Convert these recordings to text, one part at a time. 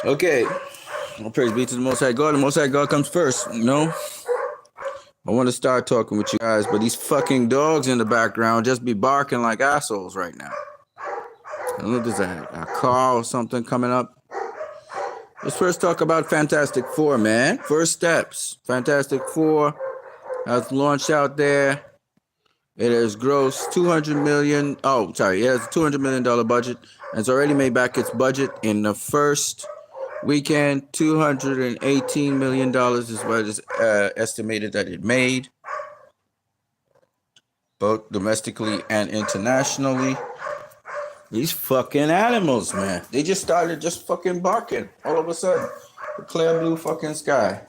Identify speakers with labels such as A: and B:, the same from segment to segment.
A: Okay. All praise be to the Most High God. The Most High God comes first, you know? I want to start talking with you guys, but these fucking dogs in the background just be barking like assholes right now. I don't know if there's a car or something coming up. Let's first talk about Fantastic Four, man. First steps. Fantastic Four has launched out there. It has grossed 200 million. Oh, sorry. It has a $200 million budget. And it's already made back its budget in the first weekend. $218 million is what is estimated that it made, both domestically and internationally. These fucking animals, man. They just started just fucking barking all of a sudden. The clear blue fucking sky.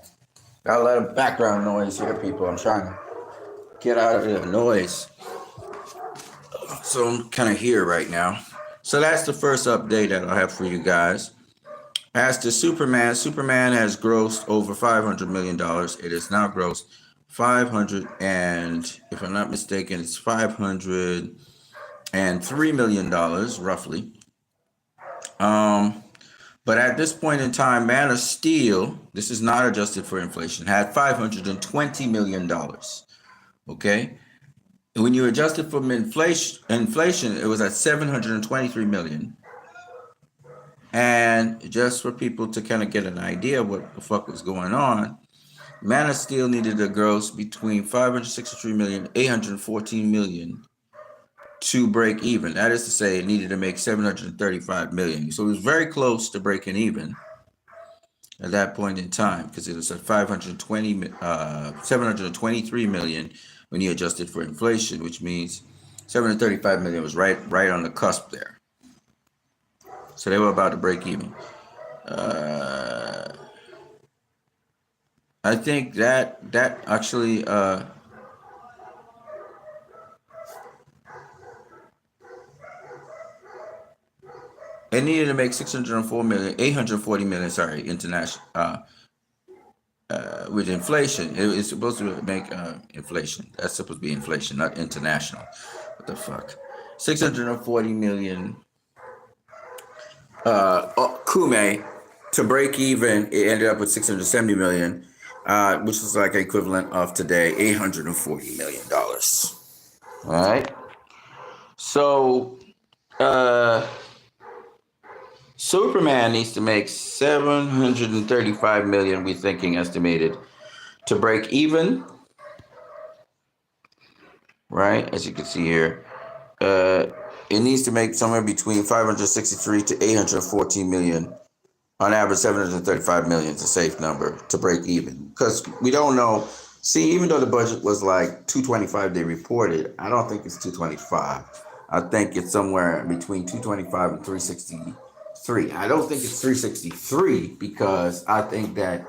A: Got a lot of background noise here, people. I'm trying to get out of the noise. So I'm kind of here right now. So that's the first update that I have for you guys. As to Superman, Superman has grossed over $500 million. It has now grossed 500 and, if I'm not mistaken, it's $503 million roughly. But at this point in time, Man of Steel, this is not adjusted for inflation, had $520 million. Okay. When you adjust it for inflation, it was at 723 million. And just for people to kind of get an idea of what the fuck was going on, Man of Steel needed to gross between 563 million, 814 million to break even. That is to say, it needed to make 735 million. So it was very close to breaking even at that point in time, because it was at 723 million when you adjusted for inflation, which means 735 million was right on the cusp there. So they were about to break even. I think that actually it needed to make 604 million, 840 million, sorry, international with inflation. It's supposed to make inflation. That's supposed to be inflation, not international. What the fuck? 640 million Kume to break even. It ended up with 670 million, which is like equivalent of today $840 million. All right. So Superman needs to make 735 million, we thinking estimated, to break even. Right, as you can see here. It needs to make somewhere between 563 to 814 million. On average, 735 million is a safe number to break even. Because we don't know. See, even though the budget was like 225 they reported, I don't think it's 225. I think it's somewhere between 225 and 363. I don't think it's 363 because I think that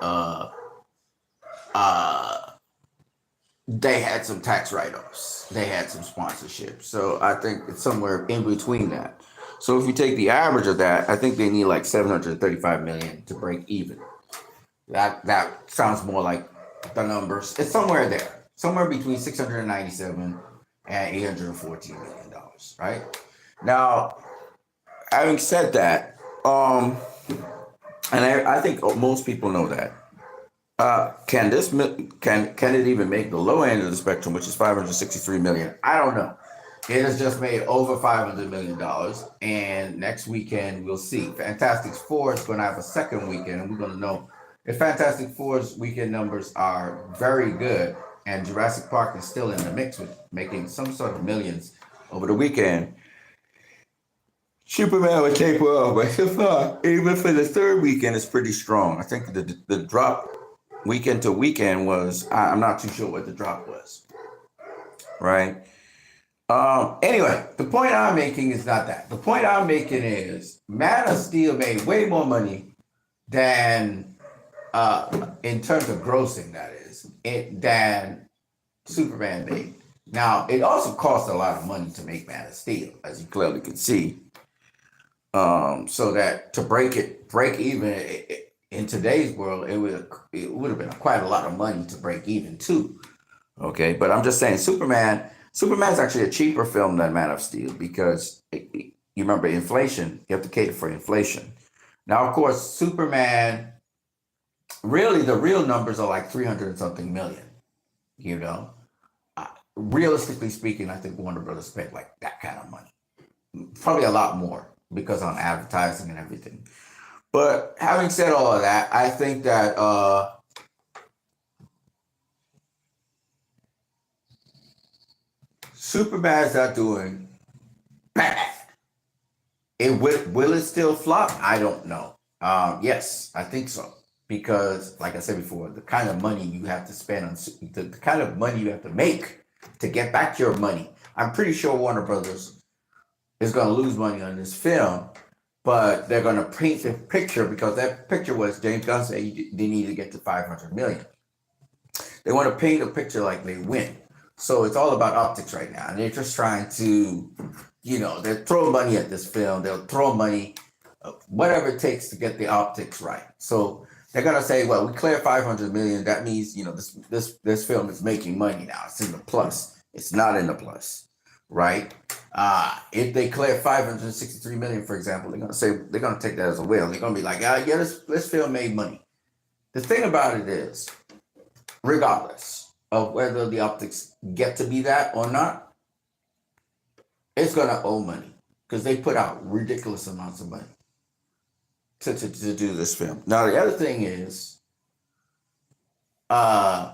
A: they had some tax write-offs. They had some sponsorship. So I think it's somewhere in between that. So if you take the average of that, I think they need like 735 million to break even. That sounds more like the numbers. It's somewhere there. Somewhere between 697 and 814 million dollars, right? Now, having said that, and I think most people know that. Can it even make the low end of the spectrum, which is 563 million? I don't know. It has just made over $500 million, and next weekend we'll see. Fantastic Four is going to have a second weekend, and we're going to know if Fantastic Four's weekend numbers are very good, and Jurassic Park is still in the mix with making some sort of millions over the weekend. Superman would taper off, but so far, even for the third weekend, it's pretty strong. I think the drop weekend to weekend was, I'm not too sure what the drop was, right? Anyway, the point I'm making is not that. The point I'm making is Man of Steel made way more money than, in terms of grossing, that is, than Superman made. Now, it also cost a lot of money to make Man of Steel, as you clearly can see. So that to break even in today's world, it would have been quite a lot of money to break even too. Okay, but I'm just saying, Superman's actually a cheaper film than Man of Steel because you remember inflation. You have to cater for inflation. Now, of course, Superman, really, the real numbers are like 300 and something million, you know? Realistically speaking, I think Warner Brothers spent like that kind of money. Probably a lot more because on advertising and everything. But having said all of that, I think that Superbad's not doing bad. Will it still flop? I don't know. Yes, I think so because, like I said before, the kind of money you have to spend on the kind of money you have to make to get back your money. I'm pretty sure Warner Brothers is going to lose money on this film, but they're going to paint the picture because that picture was James Gunn said they need to get to 500 million. They want to paint a picture like they win. So it's all about optics right now. And they're just trying to, they're throwing money at this film. They'll throw money, whatever it takes to get the optics right. So they're gonna say, well, we clear 500 million. That means, this film is making money now. It's in the plus. It's not in the plus, right? If they clear 563 million, for example, they're gonna take that as a win. They're gonna be like, yeah, this film made money. The thing about it is, regardless of whether the optics get to be that or not, it's going to owe money because they put out ridiculous amounts of money to do this film. Now, the other thing is, they're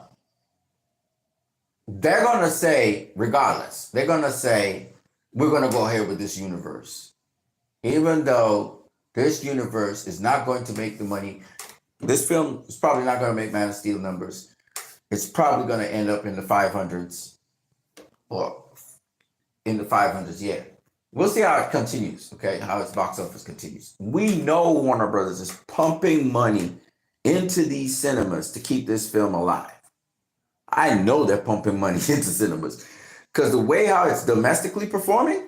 A: going to say, regardless, they're going to say, we're going to go ahead with this universe. Even though this universe is not going to make the money, this film is probably not going to make Man of Steel numbers. It's probably going to end up in the 500s or in the 500s. Yeah. We'll see how it continues. Okay. How its box office continues. We know Warner Brothers is pumping money into these cinemas to keep this film alive. I know they're pumping money into cinemas because the way how it's domestically performing,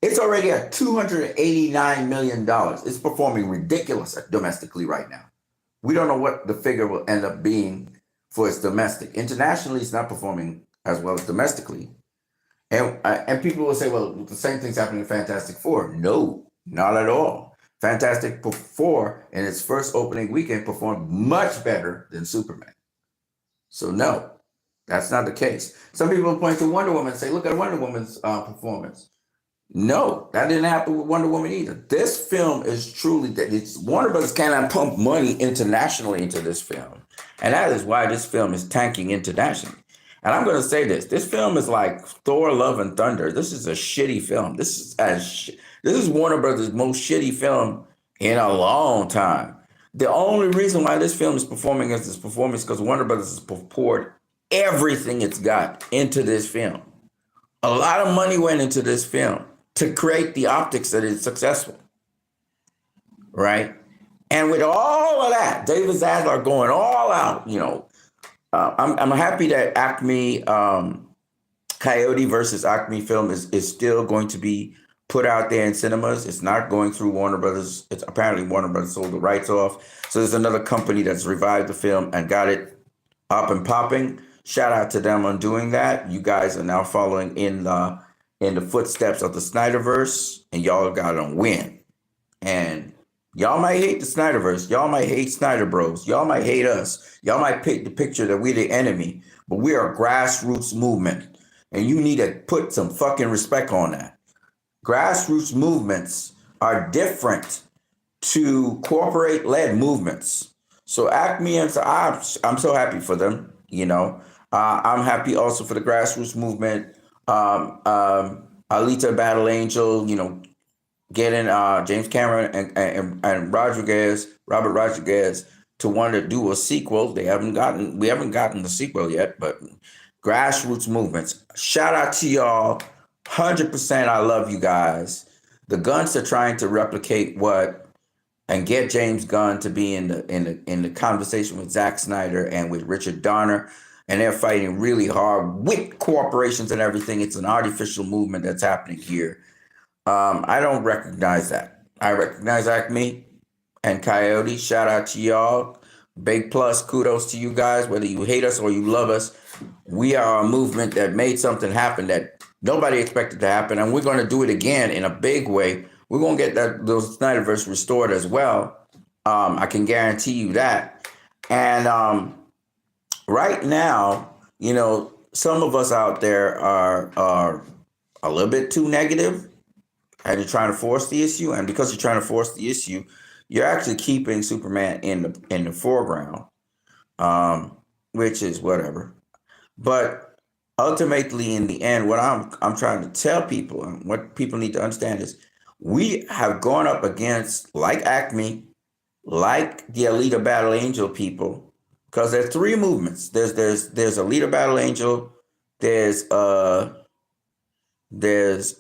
A: it's already at $289 million. It's performing ridiculous domestically right now. We don't know what the figure will end up being for its domestic. Internationally, it's not performing as well as domestically. And people will say, well, the same thing's happening in Fantastic Four. No, not at all. Fantastic Four in its first opening weekend performed much better than Superman. So no, that's not the case. Some people point to Wonder Woman and say, look at Wonder Woman's performance. No, that didn't happen with Wonder Woman either. This film is truly that Warner Brothers cannot pump money internationally into this film. And that is why this film is tanking internationally. And I'm going to say this film is like Thor, Love and Thunder. This is a shitty film. This is Warner Brothers' most shitty film in a long time. The only reason why this film is performing as it's performing is because Warner Brothers has poured everything it's got into this film. A lot of money went into this film to create the optics that is successful, right? And with all of that, David Zaslav going all out, I'm happy that Acme Coyote versus Acme film is still going to be put out there in cinemas. It's not going through Warner Brothers. It's apparently Warner Brothers sold the rights off. So there's another company that's revived the film and got it up and popping. Shout out to them on doing that. You guys are now following in the footsteps of the Snyderverse, and y'all got to win. And y'all might hate the Snyderverse. Y'all might hate Snyder Bros. Y'all might hate us. Y'all might pick the picture that we're the enemy, but we are a grassroots movement, and you need to put some fucking respect on that. Grassroots movements are different to corporate-led movements. So Acme, and I'm so happy for them. I'm happy also for the grassroots movement. Alita Battle Angel, getting James Cameron and Robert Rodriguez to want to do a sequel. We haven't gotten the sequel yet, but grassroots movements. Shout out to y'all. 100%. I love you guys. The Guns are trying to replicate and get James Gunn to be in the conversation with Zack Snyder and with Richard Donner. And they're fighting really hard with corporations and everything. It's an artificial movement that's happening here. I don't recognize that. I recognize Acme and Coyote. Shout out to y'all. Big plus, kudos to you guys. Whether you hate us or you love us, we are a movement that made something happen that nobody expected to happen. And we're going to do it again in a big way. We're going to get those Snyderverse restored as well. I can guarantee you that. And right now, some of us out there are a little bit too negative, and you're trying to force the issue. And because you're trying to force the issue, you're actually keeping Superman in the foreground, which is whatever. But ultimately, in the end, what I'm trying to tell people, and what people need to understand is, we have gone up against, like Acme, like the Alita Battle Angel people, because there's three movements. There's Alita Battle Angel, there's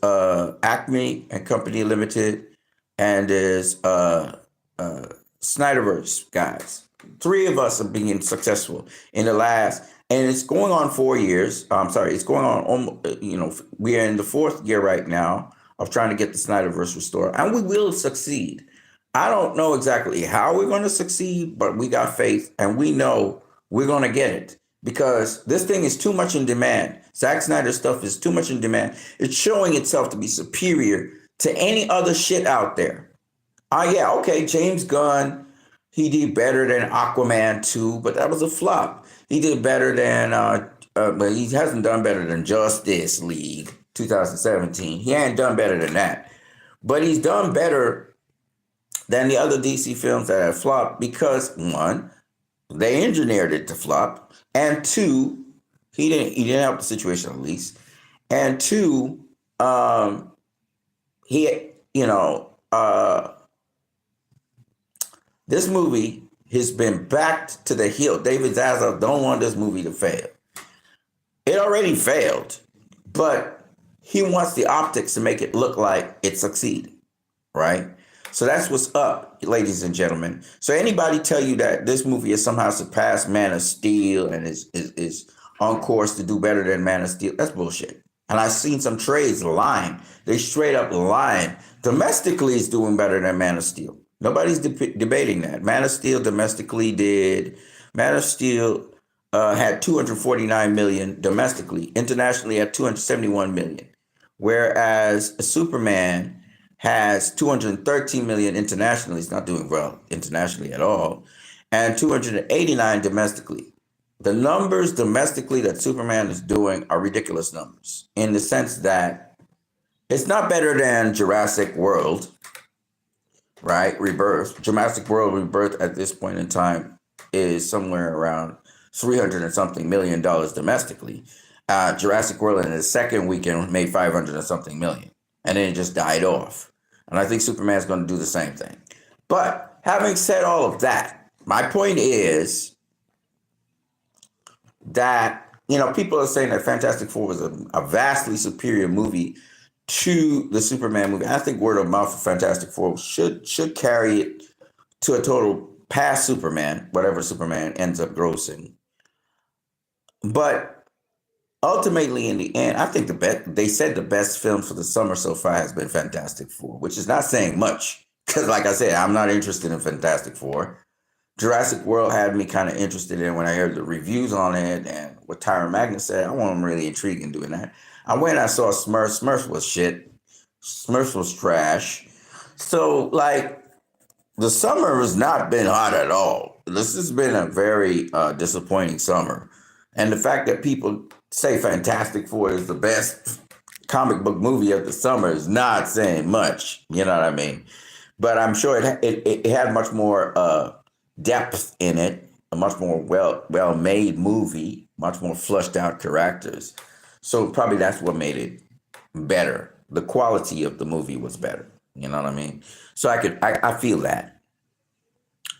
A: Acme and Company Limited, and there's Snyderverse guys. Three of us are being successful in the last, and it's going on 4 years. I'm sorry, it's going on almost, we are in the fourth year right now of trying to get the Snyderverse restored, and we will succeed. I don't know exactly how we're going to succeed, but we got faith, and we know we're going to get it, because this thing is too much in demand. Zack Snyder's stuff is too much in demand. It's showing itself to be superior to any other shit out there. Yeah, okay, James Gunn, he did better than Aquaman 2, but that was a flop. He did better than, but he hasn't done better than Justice League 2017. He ain't done better than that. But he's done better than the other DC films that have flopped because, one, they engineered it to flop, and two, he didn't help the situation at least, and two, he this movie has been backed to the hilt. David Zaslav don't want this movie to fail. It already failed, but he wants the optics to make it look like it succeeded, right? So that's what's up, ladies and gentlemen. So anybody tell you that this movie has somehow surpassed Man of Steel and is on course to do better than Man of Steel, that's bullshit. And I've seen some trades lying. They straight up lying. Domestically, it's doing better than Man of Steel. Nobody's debating that. Man of Steel domestically Man of Steel had 249 million domestically. Internationally, at 271 million. Whereas Superman has 213 million internationally. It's not doing well internationally at all. And 289 domestically. The numbers domestically that Superman is doing are ridiculous numbers, in the sense that it's not better than Jurassic World, right? Rebirth. Jurassic World Rebirth at this point in time is somewhere around 300 and something million dollars domestically. Jurassic World in the second weekend made 500 and something million, and then it just died off. And I think Superman's going to do the same thing. But having said all of that, my point is that, people are saying that Fantastic Four was a vastly superior movie to the Superman movie. I think word of mouth for Fantastic Four should carry it to a total past Superman, whatever Superman ends up grossing. But ultimately, in the end, I think they said the best film for the summer so far has been Fantastic Four, which is not saying much, because like I said, I'm not interested in Fantastic Four. Jurassic World had me kind of interested in when I heard the reviews on it and what Tyron Magnus said. I wasn't really intrigued in doing that. I went and I saw Smurfs. Smurfs was shit. Smurfs was trash. So, like, the summer has not been hot at all. This has been a very disappointing summer. And the fact that people say Fantastic Four is the best comic book movie of the summer is not saying much. You know what I mean? But I'm sure it had much more depth in it, a much more well made movie, much more flushed out characters. So probably that's what made it better. The quality of the movie was better. You know what I mean? So I feel that.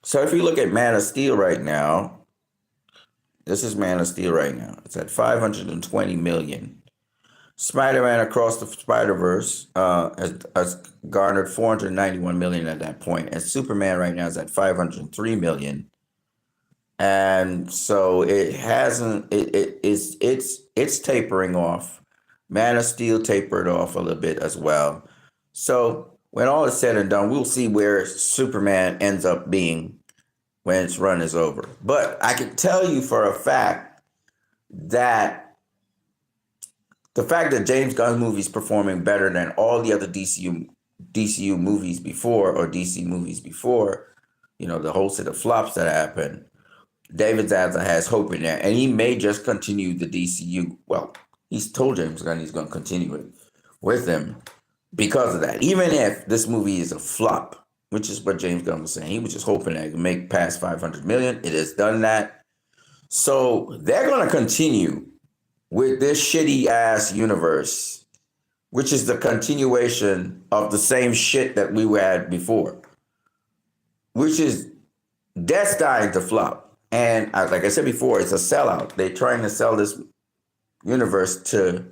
A: So if you look at Man of Steel right now, this is Man of Steel right now. It's at 520 million. Spider-Man Across the Spider-Verse has garnered 491 million at that point, and Superman right now is at 503 million. And so it's tapering off. Man of Steel tapered off a little bit as well. So when all is said and done, we'll see where Superman ends up being when its run is over. But I can tell you for a fact that the fact that James Gunn's movie is performing better than all the other DCU movies before, or DC movies before, the whole set of flops that happened, David Zaslav has hope in there, and he may just continue the DCU. Well, he's told James Gunn he's going to continue it with him because of that. Even if this movie is a flop, which is what James Gunn was saying, he was just hoping that it could make past 500 million. It has done that. So they're going to continue with this shitty ass universe, which is the continuation of the same shit that we had before, which is destined to flop. And like I said before, it's a sellout. They're trying to sell this universe to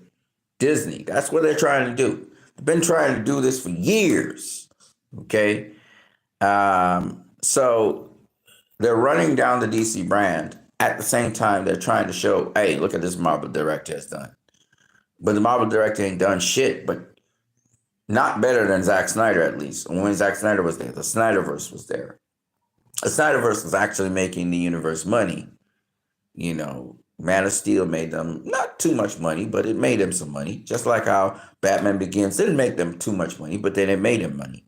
A: Disney. That's what they're trying to do. They've been trying to do this for years. Okay. So they're running down the DC brand. At the same time, they're trying to show, hey, look at this Marvel director has done. But the Marvel director ain't done shit, but not better than Zack Snyder, at least. When Zack Snyder was there, the Snyderverse was there. The Snyderverse was actually making the universe money. Man of Steel made them not too much money, but it made them some money. Just like how Batman Begins didn't make them too much money, but then it made them money.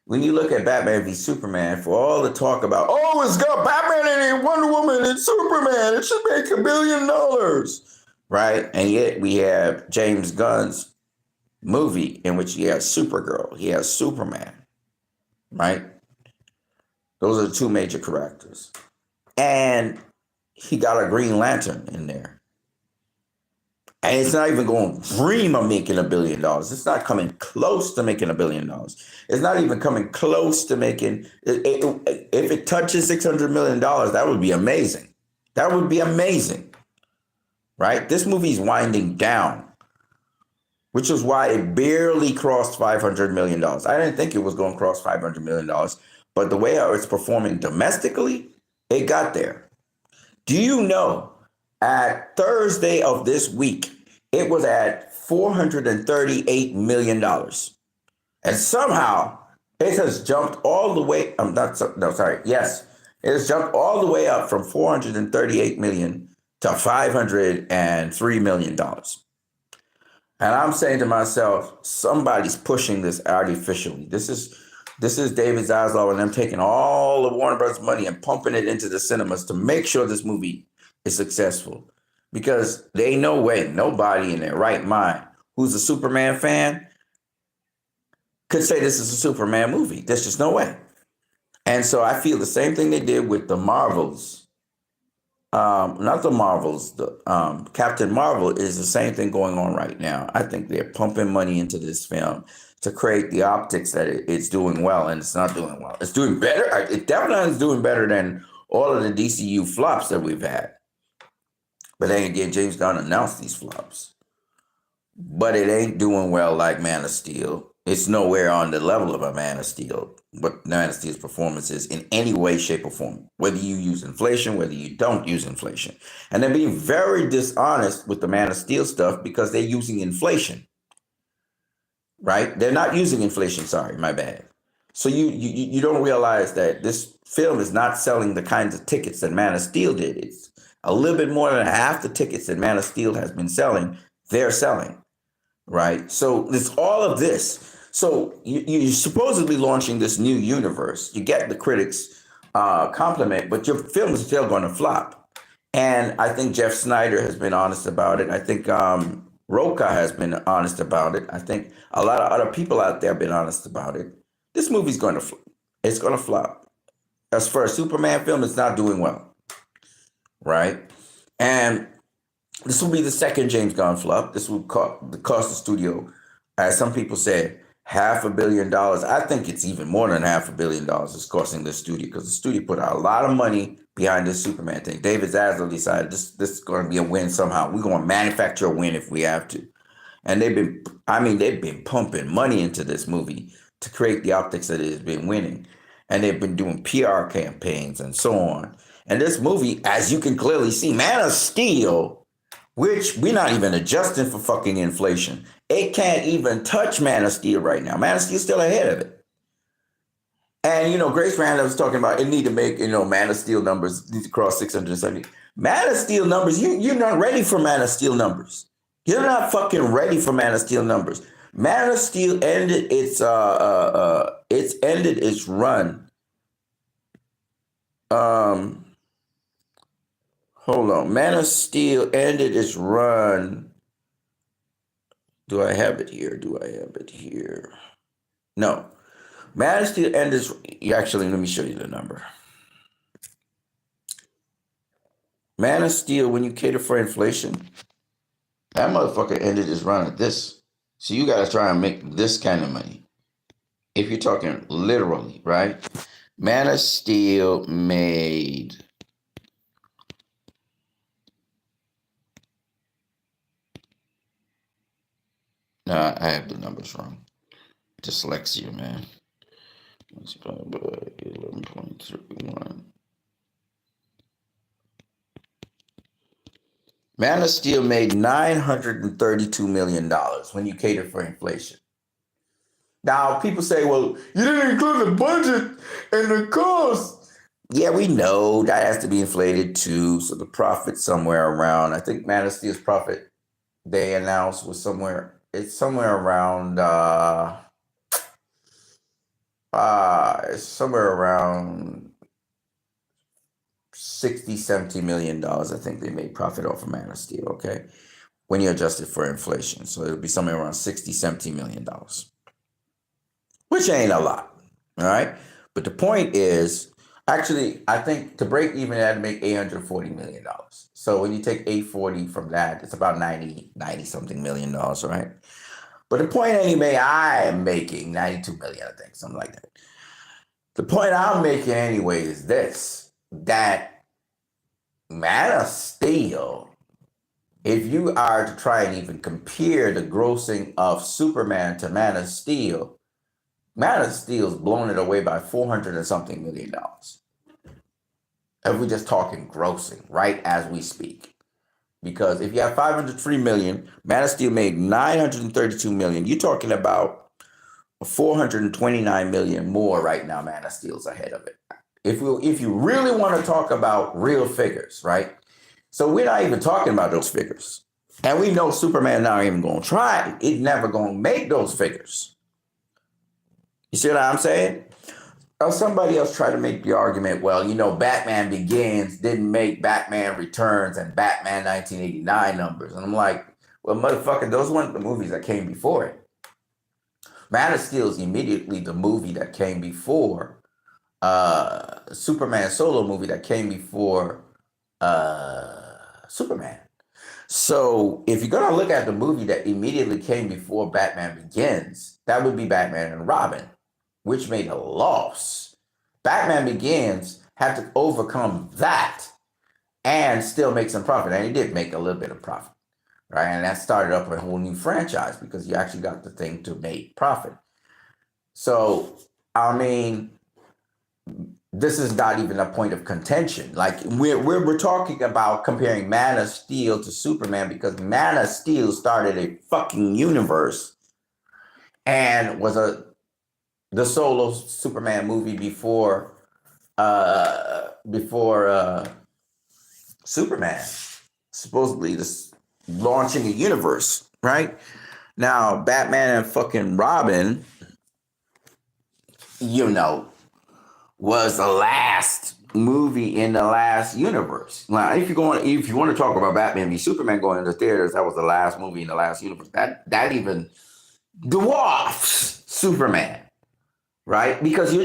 A: When you look at Batman v Superman, for all the talk about, oh, it's got Batman and Wonder Woman and Superman, it should make $1 billion, right? And yet we have James Gunn's movie in which he has Supergirl, he has Superman, right? Those are the two major characters. And he got a Green Lantern in there. And it's not even going to dream of making $1 billion. It's not coming close to making $1 billion. It's not even coming close to making, if it touches $600 million, that would be amazing. That would be amazing, right? This movie's winding down, which is why it barely crossed $500 million. I didn't think it was going to cross $500 million, but the way it's performing domestically, it got there. Do you know, at Thursday of this week, it was at $438 million. And somehow it has jumped all the way. Yes, it has jumped all the way up from $438 million to $503 million. And I'm saying to myself, somebody's pushing this artificially. This is David Zaslav and them taking all of Warner Bros. Money and pumping it into the cinemas to make sure this movie is successful. Because there ain't no way nobody in their right mind who's a Superman fan could say this is a Superman movie. There's just no way. And so I feel the same thing they did with the Marvels. Not the Marvels. The Captain Marvel is the same thing going on right now. I think they're pumping money into this film to create the optics that it's doing well, and it's not doing well. It's doing better. It definitely is doing better than all of the DCU flops that we've had. But then again, James Gunn announced these flops. But it ain't doing well like Man of Steel. It's nowhere on the level of a Man of Steel, what Man of Steel's performance is in any way, shape, or form. Whether you use inflation, whether you don't use inflation. And they're being very dishonest with the Man of Steel stuff because they're using inflation. Right? They're not using inflation. Sorry, my bad. So you don't realize that this film is not selling the kinds of tickets that Man of Steel did. It's a little bit more than half the tickets that Man of Steel has been selling, they're selling. Right? So it's all of this. So you're supposedly launching this new universe. You get the critics' compliment, but your film is still going to flop. And I think Jeff Snyder has been honest about it. I think Roca has been honest about it. I think a lot of other people out there have been honest about it. This movie's going to flop. It's going to flop. As for a Superman film, it's not doing well. Right? And this will be the second James Gunn flop. This will cost the studio, as some people said, $500 million. I think it's even more than $500 million it's costing the studio, because the studio put out a lot of money behind this Superman thing. David Zaslav decided this is going to be a win somehow. We're going to manufacture a win if we have to. And they've been pumping money into this movie to create the optics that it has been winning. And they've been doing PR campaigns and so on. And this movie, as you can clearly see, Man of Steel, which we're not even adjusting for fucking inflation. It can't even touch Man of Steel right now. Man of Steel's still ahead of it. And, Grace Randall was talking about it need to make, Man of Steel numbers need to cross 670. Man of Steel numbers, you're not ready for Man of Steel numbers. You're not fucking ready for Man of Steel numbers. Man of Steel ended its run Um, hold on. Man of Steel ended its run. Do I have it here? Do I have it here? No. Man of Steel ended its... Actually, let me show you the number. Man of Steel, when you cater for inflation, that motherfucker ended his run at this. So you got to try and make this kind of money. If you're talking literally, right? Man of Steel made... Nah, I have the numbers wrong. Dyslexia, man. 11.31. Man of Steel made $932 million when you cater for inflation. Now, people say, well, you didn't include the budget and the cost. Yeah, we know that has to be inflated too. So the profit somewhere around, I think Man of Steel's profit they announced was somewhere, it's somewhere around, it's somewhere around 60, $70 million. I think they made profit off of Man of Steel, okay? When you adjust it for inflation. So it'll be somewhere around 60, $70 million, which ain't a lot, all right? But the point is, actually, I think to break even, it had to make $840 million. So when you take 840 from that, it's about 90 something million dollars, right? But the point anyway, I am making 92 million, I think, something like that. The point I'm making anyway is this, that Man of Steel, if you are to try and even compare the grossing of Superman to Man of Steel's blown it away by 400 and something million dollars. If we're just talking grossing, right as we speak. Because if you have 503 million, Man of Steel made 932 million. You're talking about 429 million more right now. Man of Steel's ahead of it. If you really want to talk about real figures, right? So we're not even talking about those figures. And we know Superman not even going to try. It's never going to make those figures. You see what I'm saying? Or somebody else tried to make the argument, well, you know, Batman Begins didn't make Batman Returns and Batman 1989 numbers. And I'm like, well, motherfucker, those weren't the movies that came before it. Man of Steel is immediately the movie that came before Superman solo movie that came before Superman. So if you're going to look at the movie that immediately came before Batman Begins, that would be Batman and Robin, which made a loss. Batman Begins had to overcome that and still make some profit. And he did make a little bit of profit, right? And that started up a whole new franchise because you actually got the thing to make profit. So, I mean, this is not even a point of contention. Like we're talking about comparing Man of Steel to Superman because Man of Steel started a fucking universe and was the solo Superman movie before Superman, supposedly this launching a universe, right? Now Batman and fucking Robin, you know, was the last movie in the last universe. Now, if you want to talk about Batman v Superman going into theaters, that was the last movie in the last universe. That even dwarfs Superman, right? Because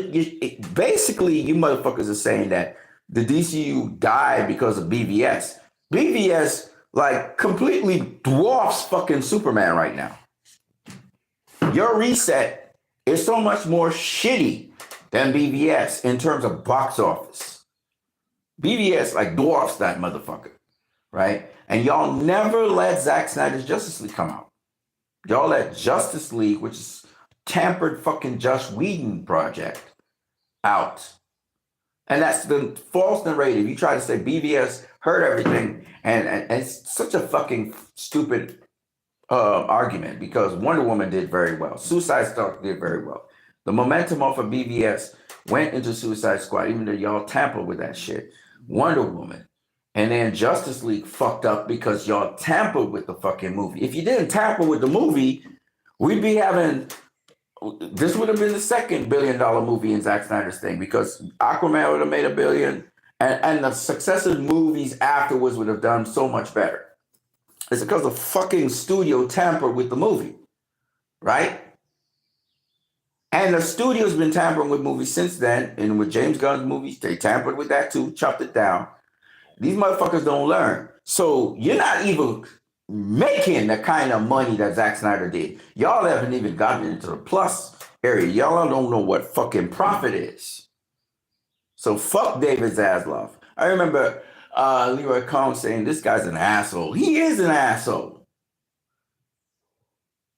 A: basically you motherfuckers are saying that the DCU died because of BVS. BVS like completely dwarfs fucking Superman right now. Your reset is so much more shitty than BVS in terms of box office. BVS like dwarfs that motherfucker, right? And y'all never let Zack Snyder's Justice League come out. Y'all let Justice League, which is tampered fucking Joss Whedon project, out. And that's the false narrative. You try to say BVS heard everything, and it's such a fucking stupid argument because Wonder Woman did very well. Suicide Squad did very well. The momentum off of BVS went into Suicide Squad, even though y'all tampered with that shit. Wonder Woman. And then Justice League fucked up because y'all tampered with the fucking movie. If you didn't tamper with the movie, we'd be having... This would have been the second $1 billion movie in Zack Snyder's thing because Aquaman would have made $1 billion. And the successive movies afterwards would have done so much better. It's because the fucking studio tampered with the movie, right? And the studio's been tampering with movies since then. And with James Gunn's movies, they tampered with that too, chopped it down. These motherfuckers don't learn. So you're not even making the kind of money that Zack Snyder did. Y'all haven't even gotten into the plus area. Y'all don't know what fucking profit is. So fuck David Zaslav. I remember Leroy Cohn saying this guy's an asshole. He is an asshole.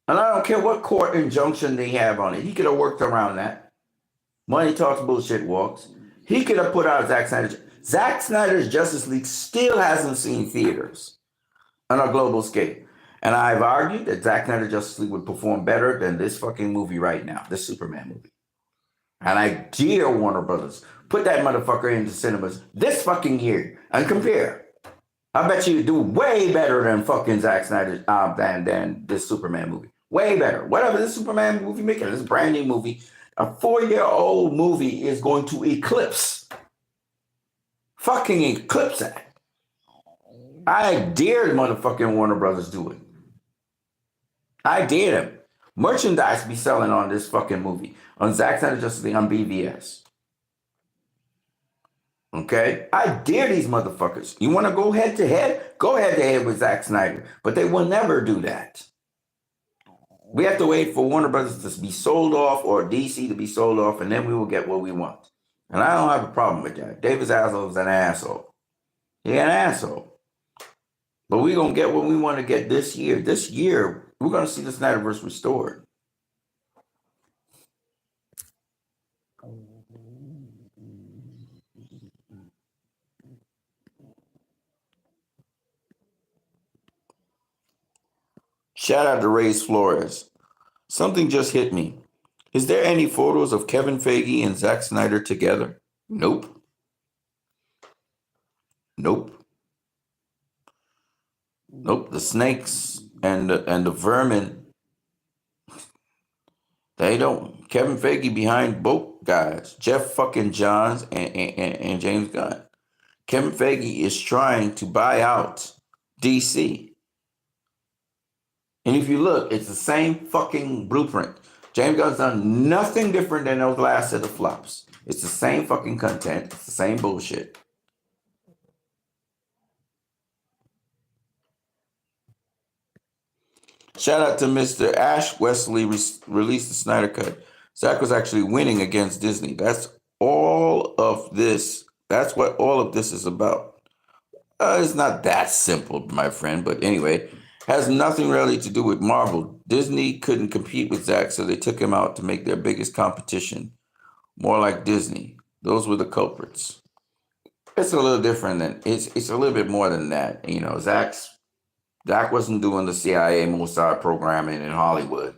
A: And I don't care what court injunction they have on it. He could have worked around that. Money talks, bullshit walks. He could have put out Zack Snyder. Zack Snyder's Justice League still hasn't seen theaters on a global scale. And I've argued that Zack Snyder's Justice League would perform better than this fucking movie right now, this Superman movie. And I dare Warner Brothers, put that motherfucker into cinemas this fucking year and compare. I bet you do way better than fucking Zack Snyder than this Superman movie. Way better. Whatever this Superman movie making, this brand new movie, a 4-year-old movie is going to fucking eclipse that. I dare motherfucking Warner Brothers do it. I dare them. Merchandise be selling on this fucking movie. On Zack Snyder Justice League on BVS. Okay? I dare these motherfuckers. You want to go head to head? Go head to head with Zack Snyder. But they will never do that. We have to wait for Warner Brothers to be sold off or DC to be sold off, and then we will get what we want. And I don't have a problem with that. David Zaslav is an asshole. He's an asshole. But we're going to get what we want to get this year. This year, we're going to see the Snyderverse restored. Shout out to Reyes Flores. Something just hit me. Is there any photos of Kevin Feige and Zack Snyder together? Nope. Nope. Nope. The snakes and the vermin, they don't. Kevin Feige behind both guys, Jeff fucking Johns and James Gunn. Kevin Feige is trying to buy out DC. And if you look, it's the same fucking blueprint. James Gunn's done nothing different than those last set of flops. It's the same fucking content. It's the same bullshit. Shout out to Mr. Ash Wesley released the Snyder Cut. Zack was actually winning against Disney. That's all of this. That's what all of this is about. It's not that simple, my friend. But anyway, has nothing really to do with Marvel. Disney couldn't compete with Zack, so they took him out to make their biggest competition more like Disney. Those were the culprits. It's a little different than it's a little bit more than that. You know, Zack wasn't doing the CIA Mossad programming in Hollywood.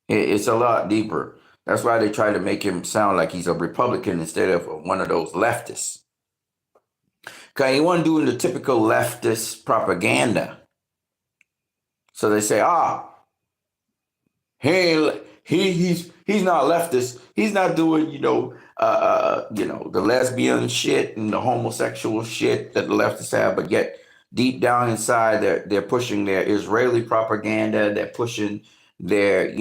A: It's a lot deeper. That's why they try to make him sound like he's a Republican instead of one of those leftists. Okay, he wasn't doing the typical leftist propaganda. So they say, he's not leftist. He's not doing, the lesbian shit and the homosexual shit that the leftists have, but yet deep down inside they're pushing their Israeli propaganda, they're pushing their,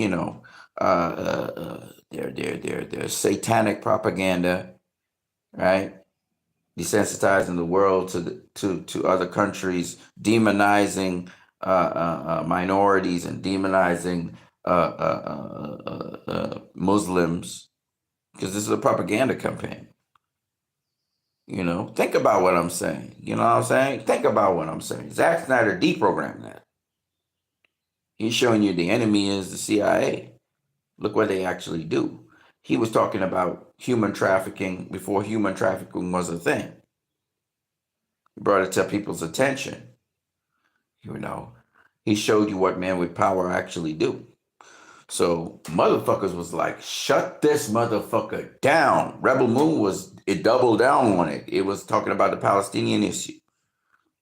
A: their satanic propaganda, right? Desensitizing the world to other countries, demonizing minorities and demonizing Muslims, because this is a propaganda campaign. Think about what I'm saying. You know what I'm saying? Think about what I'm saying. Zack Snyder deprogrammed that. He's showing you the enemy is the CIA. Look what they actually do. He was talking about human trafficking before human trafficking was a thing. He brought it to people's attention. He showed you what men with power actually do. So motherfuckers was like, shut this motherfucker down. Rebel Moon it doubled down on it. It was talking about the Palestinian issue,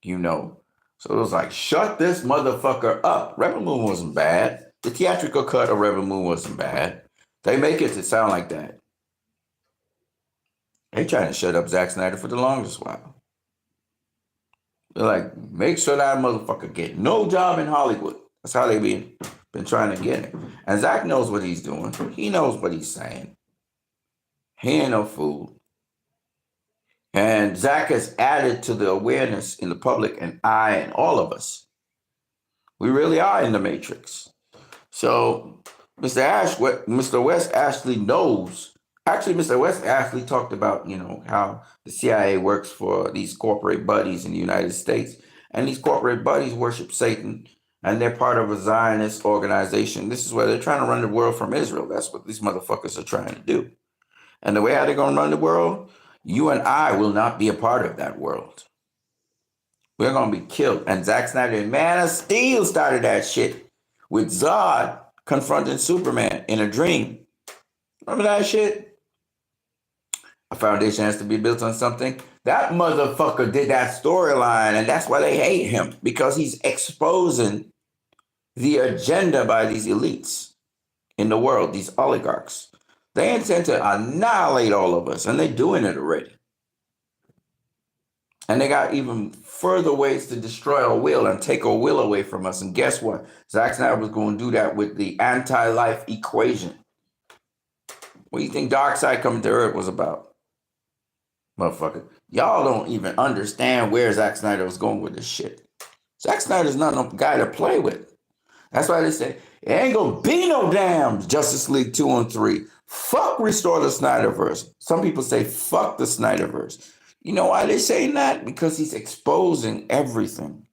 A: So it was like, shut this motherfucker up. Rebel Moon wasn't bad. The theatrical cut of Rebel Moon wasn't bad. They make it to sound like that. They trying to shut up Zack Snyder for the longest while. They're like, make sure that motherfucker get no job in Hollywood. That's how they been trying to get it. And Zack knows what he's doing. He knows what he's saying. He ain't no fool. And Zack has added to the awareness in the public and I and all of us. We really are in the Matrix. So Mr. West Ashley knows. Actually, Mr. West Ashley talked about, how the CIA works for these corporate buddies in the United States. And these corporate buddies worship Satan, and they're part of a Zionist organization. This is where they're trying to run the world from Israel. That's what these motherfuckers are trying to do. And the way how they're going to run the world, you and I will not be a part of that world. We're going to be killed. And Zack Snyder and Man of Steel started that shit with Zod confronting Superman in a dream. Remember that shit? A foundation has to be built on something. That motherfucker did that storyline, and that's why they hate him, because he's exposing the agenda by these elites in the world, these oligarchs. They intend to annihilate all of us, and they're doing it already. And they got even further ways to destroy our will and take our will away from us. And guess what? Zack Snyder was going to do that with the anti-life equation. What do you think Darkseid Coming to Earth was about? Motherfucker. Y'all don't even understand where Zack Snyder was going with this shit. Zack Snyder's not no guy to play with. That's why they say, it ain't gonna be no damn Justice League 2 and 3. Fuck Restore the Snyderverse. Some people say, fuck the Snyderverse. You know why they're saying that? Because he's exposing everything.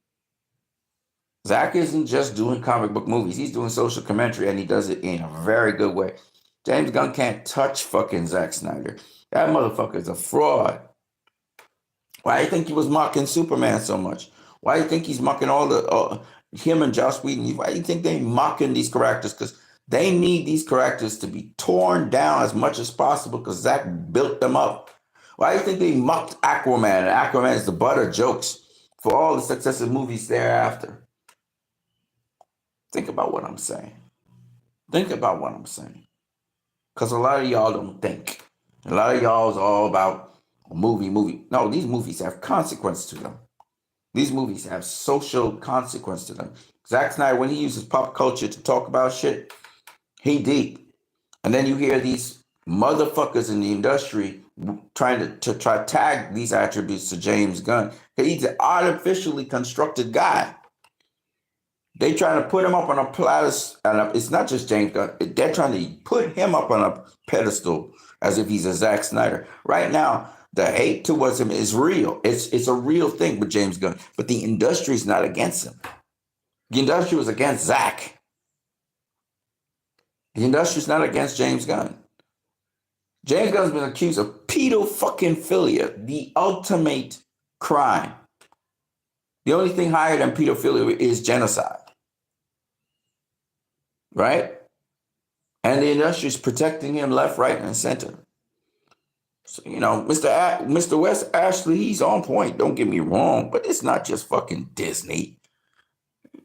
A: Zack isn't just doing comic book movies. He's doing social commentary, and he does it in a very good way. James Gunn can't touch fucking Zack Snyder. That motherfucker is a fraud. Why do you think he was mocking Superman so much? Why do you think he's mocking all the him and Joss Whedon? Why do you think they're mocking these characters? Because they need these characters to be torn down as much as possible, because Zack built them up. Why do you think they mocked Aquaman? And Aquaman is the butt of jokes for all the successive movies thereafter. Think about what I'm saying. Think about what I'm saying. Because a lot of y'all don't think. A lot of y'all is all about movie. No, these movies have consequence to them. These movies have social consequence to them. Zack Snyder, when he uses pop culture to talk about shit, he deep. And then you hear these motherfuckers in the industry trying to tag these attributes to James Gunn. He's an artificially constructed guy. They trying to put him up on a platter, and it's not just James Gunn. They're trying to put him up on a pedestal as if he's a Zack Snyder. Right now, the hate towards him is real. It's a real thing with James Gunn, but the industry is not against him. The industry was against Zack. The industry is not against James Gunn. James Gunn's been accused of pedophilia, the ultimate crime. The only thing higher than pedophilia is genocide. Right? And the industry is protecting him left, right, and center. So, Mr. West Ashley, he's on point. Don't get me wrong, but it's not just fucking Disney.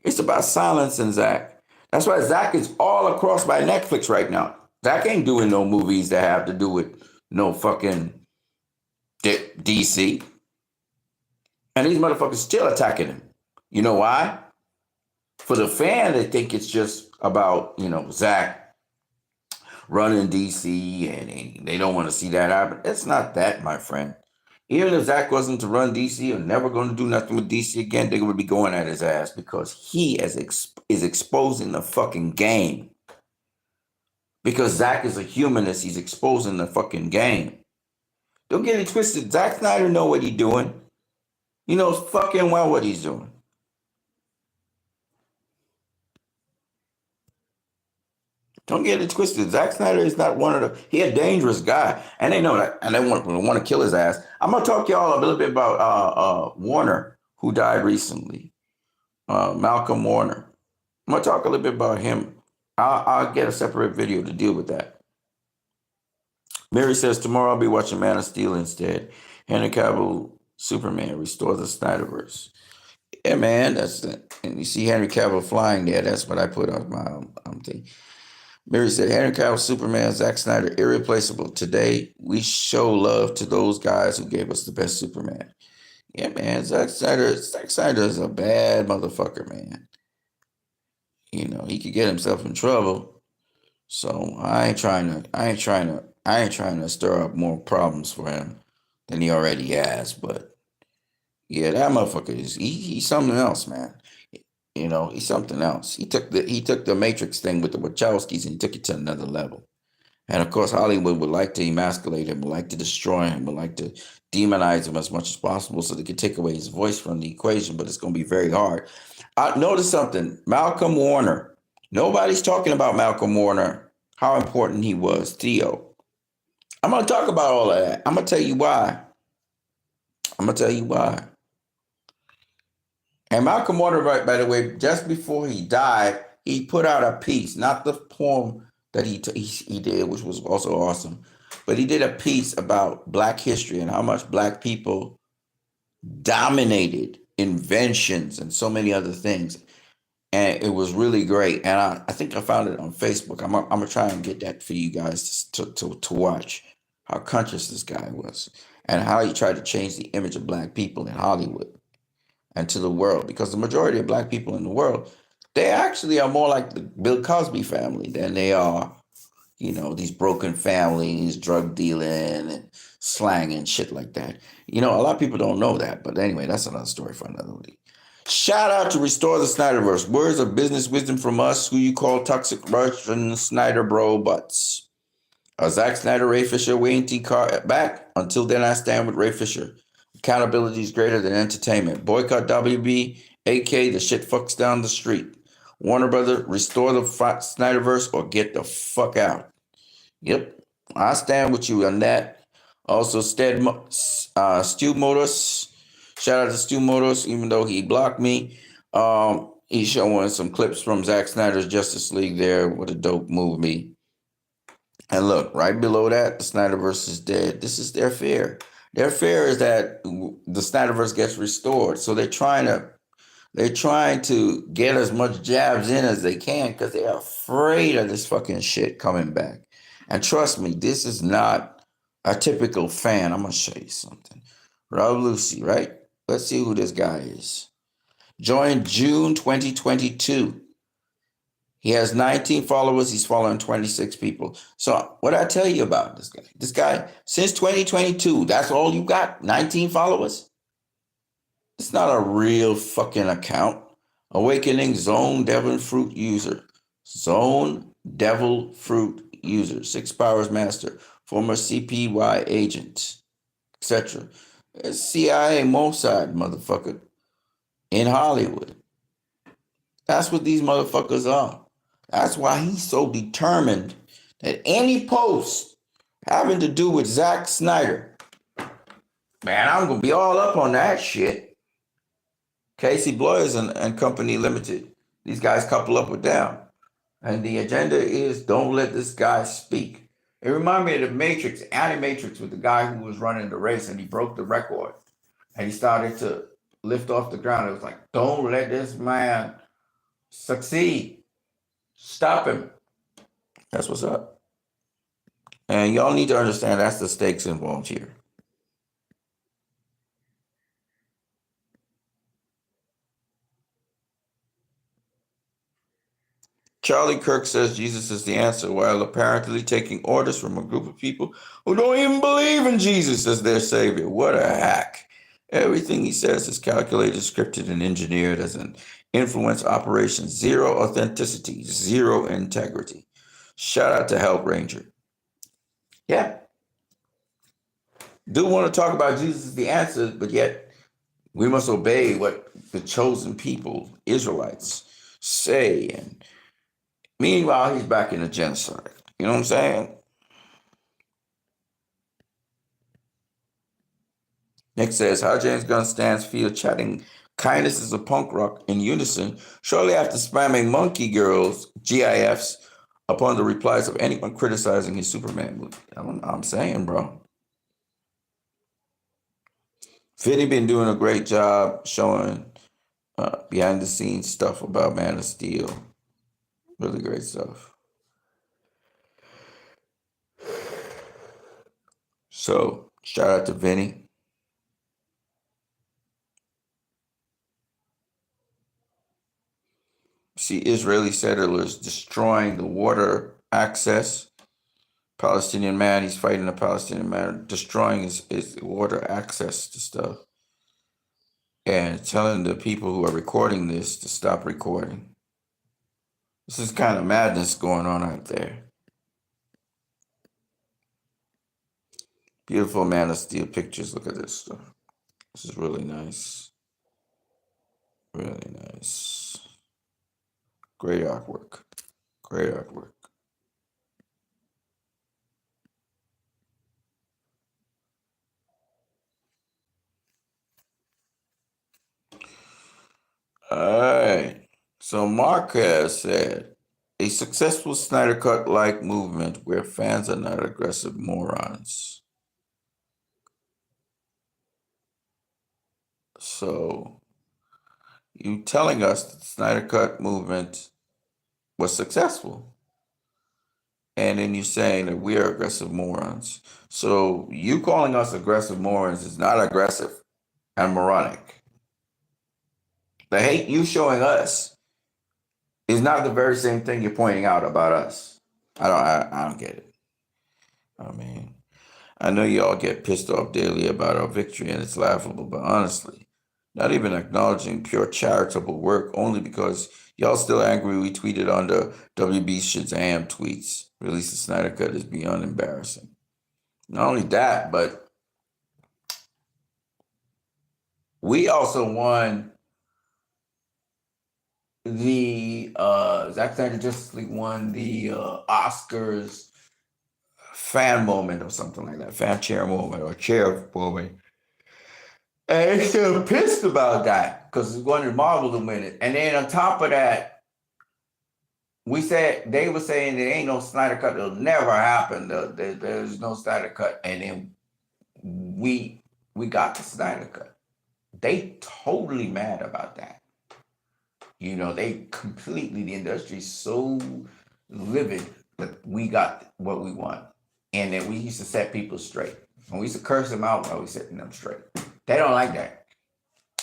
A: It's about silencing Zack. That's why Zack is all across by Netflix right now. Zack ain't doing no movies that have to do with no fucking DC. And these motherfuckers still attacking him. You know why? For the fan, they think it's just about, Zack running DC, and they don't want to see that happen. It's not that, my friend. Even if Zack wasn't to run DC or never going to do nothing with DC again, they would be going at his ass, because he is exposing the fucking game. Because Zack is a humanist, he's exposing the fucking game. Don't get it twisted. Zack Snyder know what he's doing. He knows fucking well what he's doing. Don't get it twisted. Zack Snyder is not one of the. He a dangerous guy, and they know that, and they want to kill his ass. I'm gonna talk to y'all a little bit about Warner, who died recently, Malcolm Warner. I'm gonna talk a little bit about him. I'll get a separate video to deal with that. Mary says tomorrow I'll be watching Man of Steel instead. Henry Cavill Superman restores the Snyderverse. Yeah, man, that's it. And you see Henry Cavill flying there. That's what I put on my thing. Mary said, Henry Cavill, Superman, Zack Snyder, irreplaceable. Today, we show love to those guys who gave us the best Superman. Yeah, man, Zack Snyder is a bad motherfucker, man. You know, he could get himself in trouble. So I ain't trying to stir up more problems for him than he already has. But yeah, that motherfucker he's something else, man. You know, he's something else. He took the Matrix thing with the Wachowskis and he took it to another level. And of course, Hollywood would like to emasculate him, would like to destroy him, would like to demonize him as much as possible so they could take away his voice from the equation, but it's going to be very hard. I noticed something. Malcolm Warner. Nobody's talking about Malcolm Warner, how important he was. Theo. I'm going to talk about all of that. I'm going to tell you why. I'm going to tell you why. And Malcolm Warner, by the way, just before he died, he put out a piece, not the poem that he did, which was also awesome, but he did a piece about Black history and how much Black people dominated inventions and so many other things. And it was really great. And I think I found it on Facebook. I'm gonna try and get that for you guys to watch how conscious this guy was and how he tried to change the image of Black people in Hollywood and to the world, because the majority of Black people in the world, they actually are more like the Bill Cosby family than they are, you know, these broken families, drug dealing and slang and shit like that. You know, a lot of people don't know that, but anyway, that's another story for another week. Shout out to Restore the Snyderverse. Words of business wisdom from us, who you call toxic Russian Snyder bro butts. Zack Snyder, Ray Fisher, Wayne T. Carr back. Until then, I stand with Ray Fisher. Accountability is greater than entertainment. Boycott WB, AK, the shit fucks down the street. Warner Brother, restore the Snyderverse or get the fuck out. Yep, I stand with you on that. Also, Stu Motors. Shout out to Stu Motors, even though he blocked me. He's showing some clips from Zack Snyder's Justice League there. What a dope movie. And look, right below that, the Snyderverse is dead. This is their fear. Their fear is that the Snyderverse gets restored. So they're trying to get as much jabs in as they can because they're afraid of this fucking shit coming back. And trust me, this is not a typical fan. I'm gonna show you something. Rob Lucy, right? Let's see who this guy is. Joined June 2022. He has 19 followers. He's following 26 people. So what I tell you about this guy? This guy, since 2022, that's all you got? 19 followers? It's not a real fucking account. Awakening Zone Devil Fruit user. Zone Devil Fruit user. 6 Powers Master. Former CPY agent. Etc. CIA Mossad motherfucker. In Hollywood. That's what these motherfuckers are. That's why he's so determined that any post having to do with Zack Snyder, man, I'm going to be all up on that shit. Casey Bloyers and Company Limited. These guys couple up with them. And the agenda is don't let this guy speak. It reminded me of the Matrix, Animatrix, with the guy who was running the race and he broke the record. And he started to lift off the ground. It was like, don't let this man succeed. Stop him. That's what's up. And y'all need to understand that's the stakes involved here. Charlie Kirk says Jesus is the answer while apparently taking orders from a group of people who don't even believe in Jesus as their savior. What a hack. Everything he says is calculated, scripted, and engineered as an influence operation. Zero authenticity, zero integrity. Shout out to Help Ranger. Yeah. Do want to talk about Jesus as the answer, but yet we must obey what the chosen people, Israelites, say. And meanwhile, he's back in the genocide. You know what I'm saying? Nick says, how James Gunn stands feel chatting kindness is a punk rock in unison shortly after spamming Monkey Girls GIFs upon the replies of anyone criticizing his Superman movie. I'm saying, bro. Fitty been doing a great job showing behind the scenes stuff about Man of Steel. Really great stuff. So shout out to Vinny. See Israeli settlers destroying the water access. Palestinian man, he's fighting a Palestinian man, destroying his water access to stuff. And telling the people who are recording this to stop recording. This is kind of madness going on out there. Beautiful Man of Steel pictures. Look at this stuff. This is really nice. Really nice. Great artwork. Great artwork. All right. So Marquez said, a successful Snyder Cut-like movement where fans are not aggressive morons. So you telling us that the Snyder Cut movement was successful. And then you're saying that we are aggressive morons. So you calling us aggressive morons is not aggressive and moronic. The hate you showing us is not the very same thing you're pointing out about us. I don't get it. I mean, I know y'all get pissed off daily about our victory and it's laughable, but honestly, not even acknowledging pure charitable work only because y'all still angry we tweeted on the WB Shazam tweets. Release the Snyder Cut is beyond embarrassing. Not only that, but we also won the Zack Snyder Justice League won the Oscars fan moment or something like that, fan chair moment or chair moment. And they're still pissed about that because it's wanted Marvel to win it. And then on top of that, they were saying there ain't no Snyder Cut. It'll never happen. There's no Snyder Cut. And then we got the Snyder Cut. They totally mad about that. You know, the industry's so livid that we got what we want. And that we used to set people straight. And we used to curse them out while we setting them straight. They don't like that.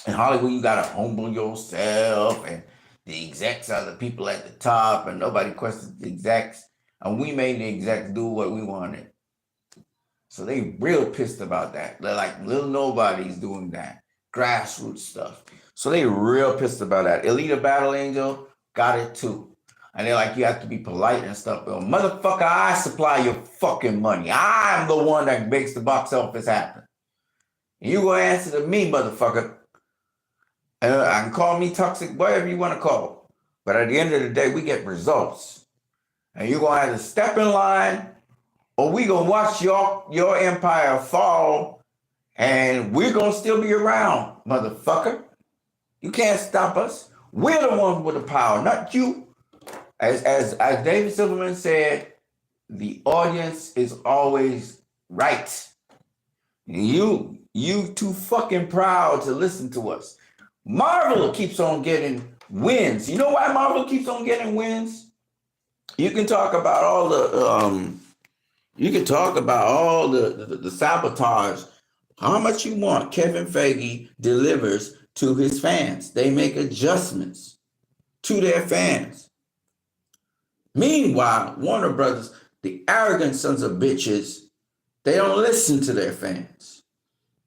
A: In Hollywood, you got to humble yourself, and the execs are the people at the top, and nobody questions the execs. And we made the execs do what we wanted. So they real pissed about that. They're like, little nobody's doing that. Grassroots stuff. So they real pissed about that. Elita Battle Angel got it too. And they're like, you have to be polite and stuff. Well, motherfucker, I supply your fucking money. I'm the one that makes the box office happen. You gonna answer to me, motherfucker. And I can call me toxic, whatever you want to call. But at the end of the day, we get results. And you're gonna have to step in line, or we gonna watch your empire fall, and we're gonna still be around, motherfucker. You can't stop us. We're the ones with the power, not you. As David Silverman said, the audience is always right. You too fucking proud to listen to us. Marvel keeps on getting wins. You know why Marvel keeps on getting wins? You can talk about all the the sabotage. How much you want? Kevin Feige delivers to his fans. They make adjustments to their fans. Meanwhile, Warner Brothers, the arrogant sons of bitches, they don't listen to their fans.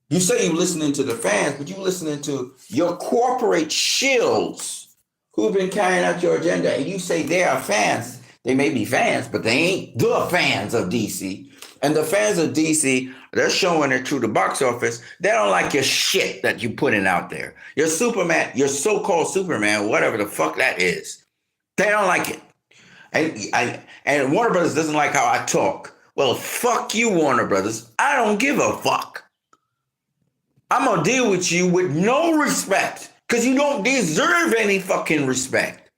A: You say you're listening to the fans, but you're listening to your corporate shills who've been carrying out your agenda. And you say they are fans. They may be fans, but they ain't the fans of DC. And the fans of DC, they're showing it through the box office. They don't like your shit that you're putting out there. Your Superman, your so-called Superman, whatever the fuck that is. They don't like it. And Warner Brothers doesn't like how I talk. Well, fuck you, Warner Brothers. I don't give a fuck. I'm going to deal with you with no respect because you don't deserve any fucking respect.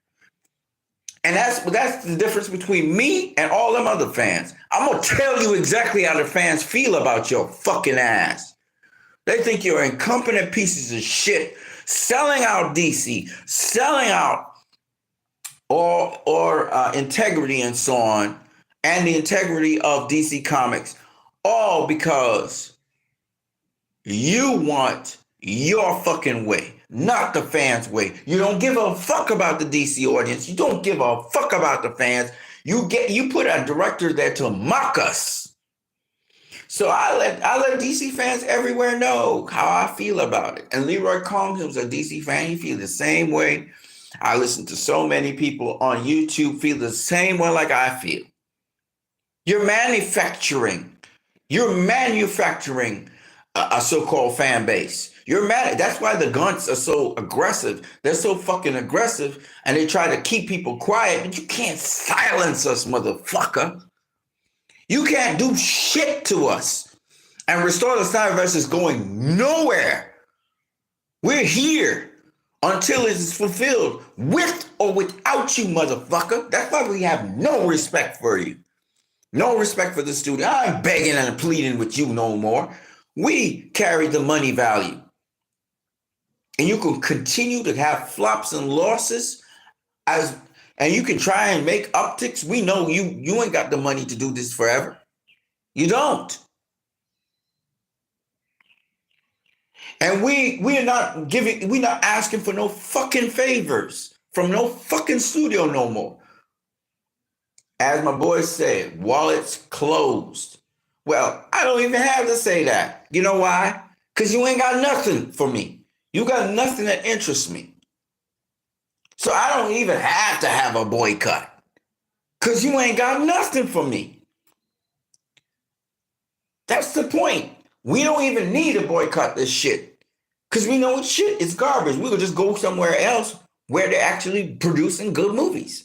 A: And that's the difference between me and all them other fans. I'm going to tell you exactly how the fans feel about your fucking ass. They think you're incompetent pieces of shit selling out DC, selling out or integrity and so on, and the integrity of DC Comics All because you want your fucking way, not the fans' way. You don't give a fuck about the DC audience. You don't give a fuck about the fans. You put a director there to mock us. So I let DC fans everywhere know how I feel about it. And Leroy Combs, who's a DC fan, he feels the same way. I listen to so many people on YouTube feel the same way like I feel. You're manufacturing. You're manufacturing a so-called fan base. That's why the Gunts are so aggressive. They're so fucking aggressive, and they try to keep people quiet. But you can't silence us, motherfucker. You can't do shit to us. And Restore the Snyderverse is going nowhere. We're here until it is fulfilled, with or without you, motherfucker. That's why we have no respect for you. No respect for the studio. I ain't begging and pleading with you no more. We carry the money value. And you can continue to have flops and losses and you can try and make upticks. We know you ain't got the money to do this forever. You don't. And we're not asking for no fucking favors from no fucking studio no more. As my boy said, wallets closed. Well, I don't even have to say that. You know why? Because you ain't got nothing for me. You got nothing that interests me. So I don't even have to have a boycott. Because you ain't got nothing for me. That's the point. We don't even need to boycott this shit. Because we know it's shit. It's garbage. We could just go somewhere else where they're actually producing good movies.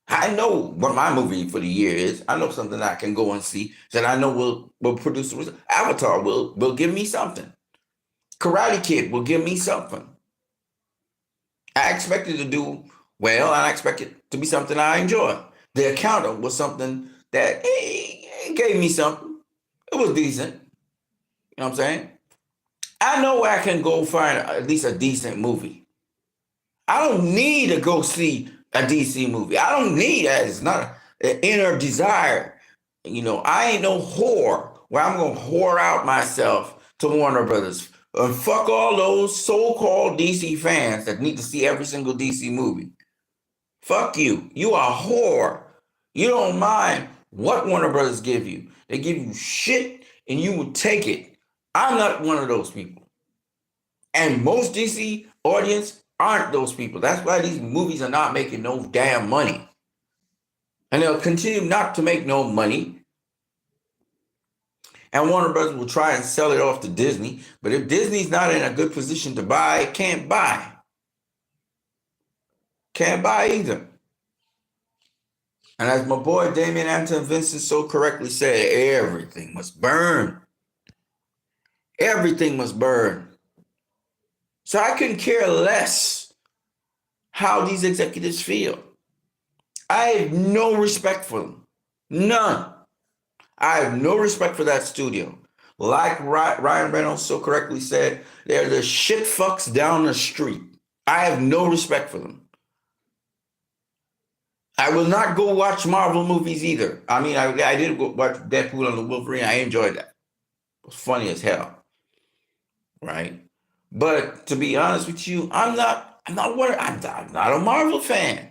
A: I know what my movie for the year is. I know something I can go and see that I know will produce. Avatar will give me something. Karate Kid will give me something. I expect it to do well, and I expect it to be something I enjoy. The Accountant was something that it gave me something. It was decent. You know what I'm saying? I know I can go find at least a decent movie. I don't need to go see a DC movie. I don't need that. It's not an inner desire. I ain't no whore where I'm going to whore out myself to Warner Brothers. And fuck all those so-called DC fans that need to see every single DC movie. Fuck you. You are a whore. You don't mind what Warner Brothers give you. They give you shit and you will take it. I'm not one of those people. And most DC audience aren't those people. That's why these movies are not making no damn money. And they'll continue not to make no money. And Warner Brothers will try and sell it off to Disney. But if Disney's not in a good position to buy, it can't buy. Can't buy either. And as my boy Damian Anton Vincent so correctly said, everything must burn. Everything must burn. So I couldn't care less how these executives feel. I have no respect for them. None. I have no respect for that studio. Like Ryan Reynolds so correctly said, they're the shit fucks down the street. I have no respect for them. I will not go watch Marvel movies either. I mean, I did go watch Deadpool and the Wolverine. I enjoyed that. It was funny as hell. Right? But to be honest with you, I'm not a Marvel fan.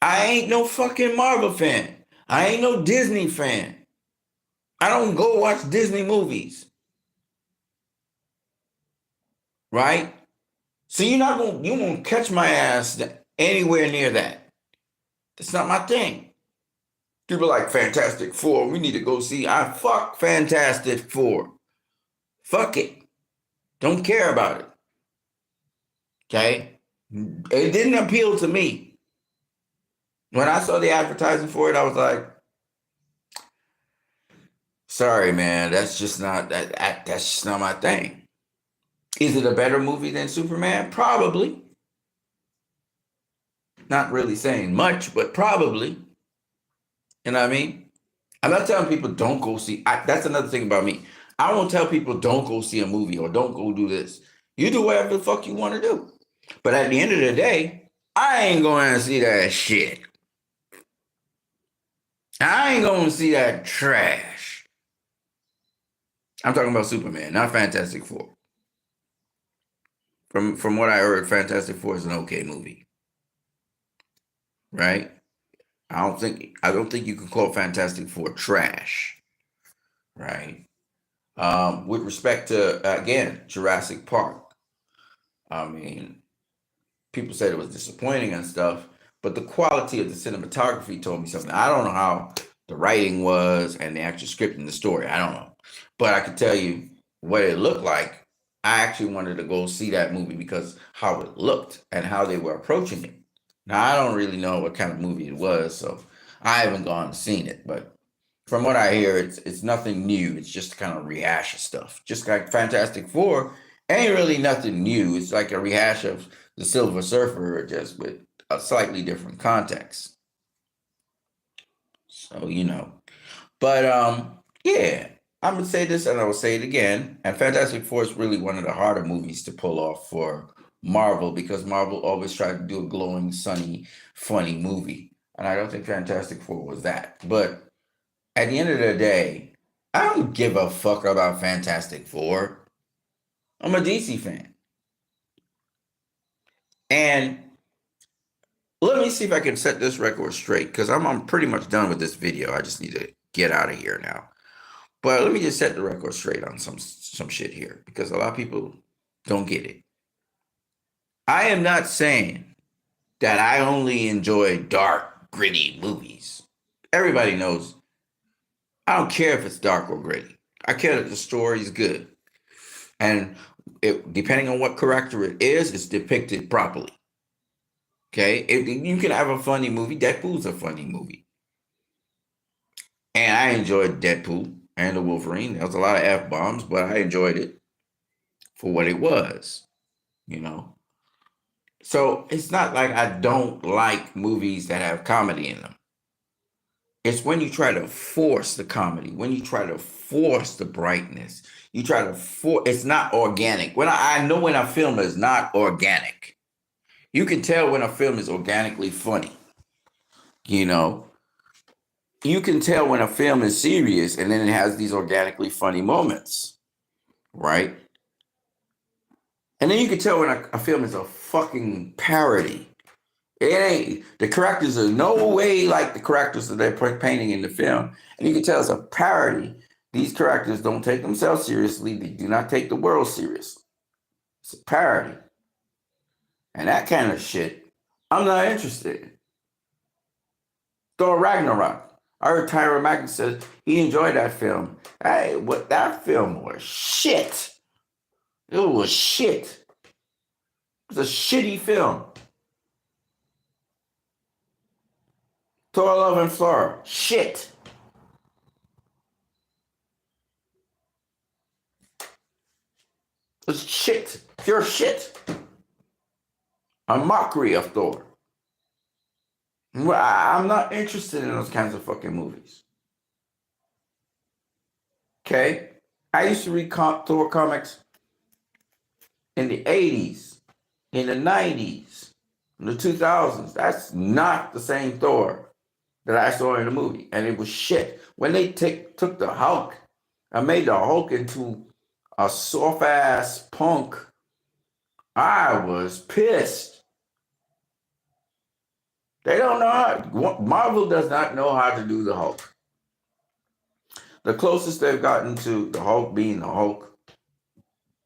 A: I ain't no fucking Marvel fan. I ain't no Disney fan. I don't go watch Disney movies. Right? So you won't catch my ass anywhere near that. That's not my thing. People like Fantastic Four. We need to go see. I fuck Fantastic Four. Fuck it. Don't care about it. Okay? It didn't appeal to me. When I saw the advertising for it, I was like, sorry, man, that's just not my thing. Is it a better movie than Superman? Probably. Not really saying much, but probably. You know what I mean? I'm not telling people don't go see. That's another thing about me. I won't tell people don't go see a movie or don't go do this. You do whatever the fuck you want to do. But at the end of the day, I ain't going to see that shit. I ain't going to see that trash. I'm talking about Superman, not Fantastic Four. From what I heard, Fantastic Four is an okay movie, right? I don't think you can call Fantastic Four trash, right? With respect to again Jurassic Park, I mean, people said it was disappointing and stuff, but the quality of the cinematography told me something. I don't know how the writing was and the actual script and the story. I don't know, but I can tell you what it looked like. I actually wanted to go see that movie because how it looked and how they were approaching it. Now I don't really know what kind of movie it was, so I haven't gone and seen it. But from what I hear, it's nothing new. It's just kind of rehash of stuff. Just like Fantastic Four ain't really nothing new. It's like a rehash of the Silver Surfer, just with a slightly different context. So but yeah, I'm gonna say this and I will say it again. And Fantastic Four is really one of the harder movies to pull off for Marvel because Marvel always tried to do a glowing, sunny, funny movie, and I don't think Fantastic Four was that. But at the end of the day, I don't give a fuck about Fantastic Four. I'm a DC fan, and let me see if I can set this record straight because I'm pretty much done with this video. I just need to get out of here now. But let me just set the record straight on some shit here because a lot of people don't get it. I am not saying that I only enjoy dark, gritty movies. Everybody knows I don't care if it's dark or gritty. I care that the story is good. And depending on what character it is, it's depicted properly. Okay? You can have a funny movie. Deadpool's a funny movie. And I enjoyed Deadpool and the Wolverine. There was a lot of F bombs, but I enjoyed it for what it was, you know. So it's not like I don't like movies that have comedy in them. It's when you try to force the comedy, when you try to force the brightness, you try to force, it's not organic. When I know when a film is not organic, you can tell when a film is organically funny, you know. You can tell when a film is serious and then it has these organically funny moments, right? And then you can tell when a film is a fucking parody. It ain't, the characters are no way like the characters that they're painting in the film. And you can tell it's a parody. These characters don't take themselves seriously. They do not take the world seriously. It's a parody. And that kind of shit, I'm not interested in. Thor Ragnarok. I heard Tyra Magnus said he enjoyed that film. Hey, what that film was shit. It was shit. It was a shitty film. Thor Love and Flora. Shit. It was shit. Pure shit. A mockery of Thor. I'm not interested in those kinds of fucking movies. Okay? I used to read Thor comics in the 80s, in the 90s, in the 2000s. That's not the same Thor that I saw in the movie. And it was shit. When they took the Hulk and made the Hulk into a soft ass punk, I was pissed. They don't know how, Marvel does not know how to do the Hulk. The closest they've gotten to the Hulk being the Hulk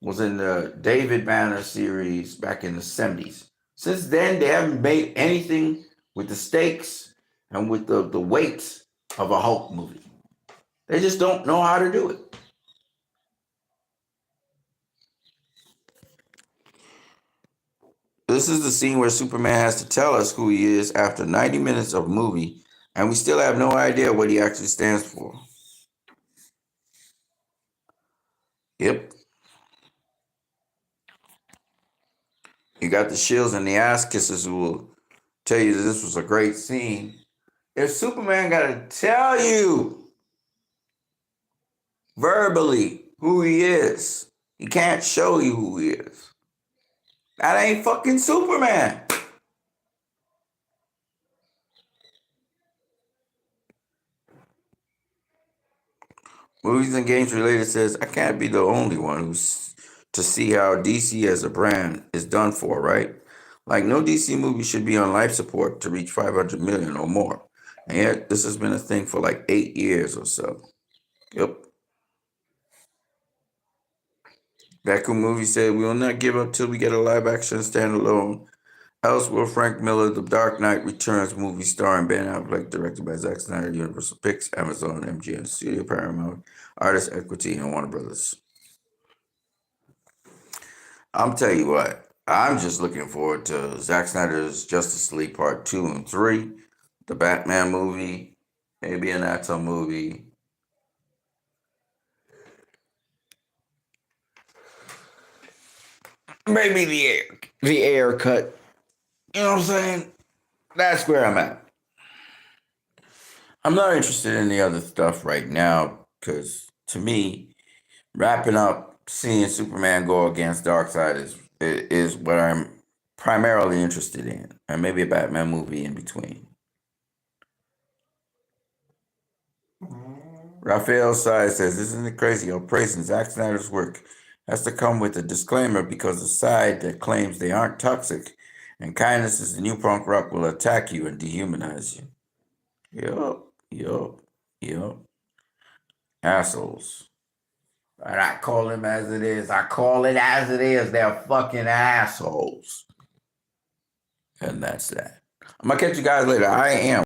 A: was in the David Banner series back in the 70s. Since then, they haven't made anything with the stakes and with the weight of a Hulk movie. They just don't know how to do it. This is the scene where Superman has to tell us who he is after 90 minutes of movie, and we still have no idea what he actually stands for. Yep. You got the shills and the ass kissers who will tell you that this was a great scene. If Superman got to tell you verbally who he is, he can't show you who he is. That ain't fucking Superman. Movies and games related says I can't be the only one who's to see how DC as a brand is done for, right? Like no DC movie should be on life support to reach 500 million or more. And yet this has been a thing for like 8 years or so. Yep. Baku movie said we will not give up till we get a live action standalone. Else will Frank Miller, The Dark Knight Returns movie starring Ben Affleck, directed by Zack Snyder, Universal Pictures, Amazon, MGM Studio, Paramount, Artist Equity, and Warner Brothers. I'm tell you what, I'm just looking forward to Zack Snyder's Justice League Part 2 and 3, the Batman movie, maybe an Atom movie. Maybe the air cut. You know what I'm saying? That's where I'm at. I'm not interested in the other stuff right now because to me, wrapping up seeing Superman go against Darkseid is what I'm primarily interested in, and maybe a Batman movie in between. Raphael Sai says, "Isn't it crazy how praising Zack Snyder's work has to come with a disclaimer because the side that claims they aren't toxic and kindness is the new punk rock will attack you and dehumanize you." Yup, yup, yup. Assholes. And I call them as it is. I call it as it is. They're fucking assholes. And that's that. I'm gonna catch you guys later. I am.